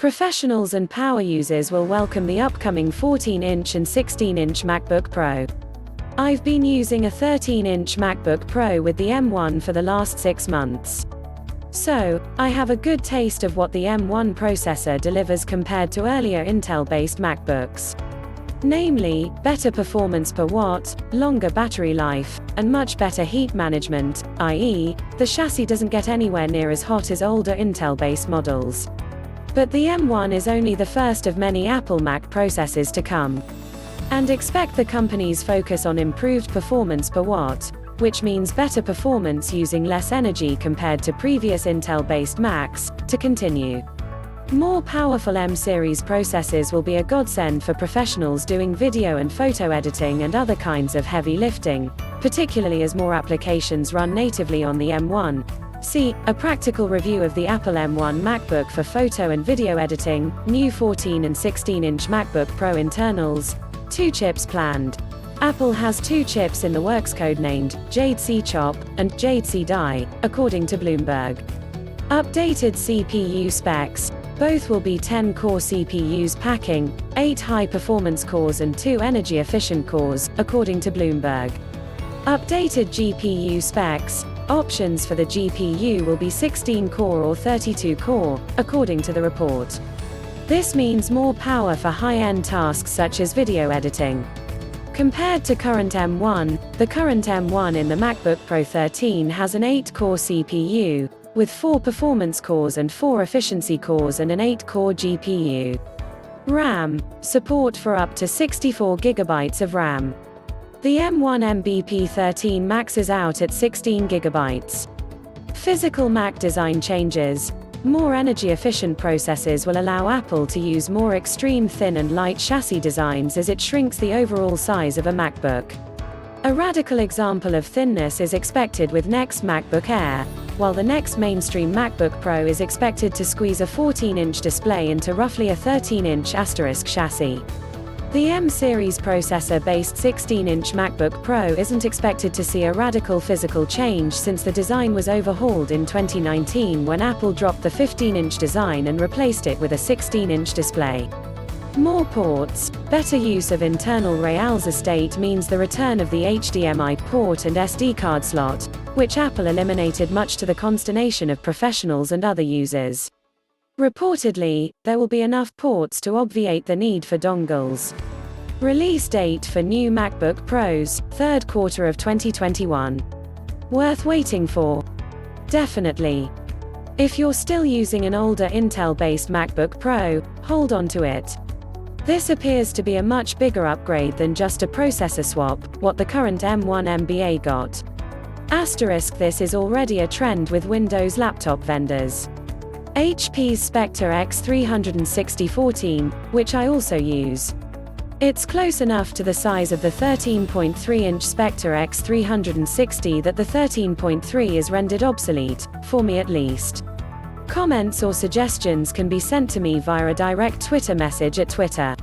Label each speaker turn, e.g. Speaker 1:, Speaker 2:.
Speaker 1: Professionals and power users will welcome the upcoming 14-inch and 16-inch MacBook Pro. I've been using a 13-inch MacBook Pro with the M1 for the last 6 months. So, I have a good taste of what the M1 processor delivers compared to earlier Intel-based MacBooks. Namely, better performance per watt, longer battery life, and much better heat management, i.e., the chassis doesn't get anywhere near as hot as older Intel-based models. But the M1 is only the first of many Apple Mac processors to come. And expect the company's focus on improved performance per watt, which means better performance using less energy compared to previous Intel-based Macs, to continue. More powerful M-series processors will be a godsend for professionals doing video and photo editing and other kinds of heavy lifting, particularly as more applications run natively on the M1. See, a practical review of the Apple M1 MacBook for photo and video editing, new 14 and 16-inch MacBook Pro internals, 2 chips planned. Apple has 2 chips in the works codenamed Jace Chop and Jace Die, according to Bloomberg. Updated CPU specs. Both will be 10-core CPUs packing 8 high-performance cores and 2 energy-efficient cores, according to Bloomberg. Updated GPU specs. Options for the GPU will be 16-core or 32-core, according to the report. This means more power for high-end tasks such as video editing. Compared to current M1, the current M1 in the MacBook Pro 13 has an 8-core CPU, with 4 performance cores and 4 efficiency cores and an 8-core GPU. RAM. Support for up to 64 GB of RAM. The M1 MBP 13 maxes out at 16 GB. Physical Mac design changes. More energy-efficient processors will allow Apple to use more extreme thin and light chassis designs as it shrinks the overall size of a MacBook. A radical example of thinness is expected with next MacBook Air, while the next mainstream MacBook Pro is expected to squeeze a 14-inch display into roughly a 13-inch asterisk chassis. The M-series processor-based 16-inch MacBook Pro isn't expected to see a radical physical change since the design was overhauled in 2019 when Apple dropped the 15-inch design and replaced it with a 16-inch display. More ports. Better use of internal rails estate means the return of the HDMI port and SD card slot, which Apple eliminated much to the consternation of professionals and other users. Reportedly, there will be enough ports to obviate the need for dongles. Release date for new MacBook Pros, 3rd quarter of 2021. Worth waiting for? Definitely. If you're still using an older Intel-based MacBook Pro, hold on to it. This appears to be a much bigger upgrade than just a processor swap, what the current M1 MBP got. Asterisk, this is already a trend with Windows laptop vendors. HP's Spectre X360/14, which I also use. It's close enough to the size of the 13.3-inch Spectre X360 that the 13.3 is rendered obsolete, for me at least. Comments or suggestions can be sent to me via a direct Twitter message at Twitter.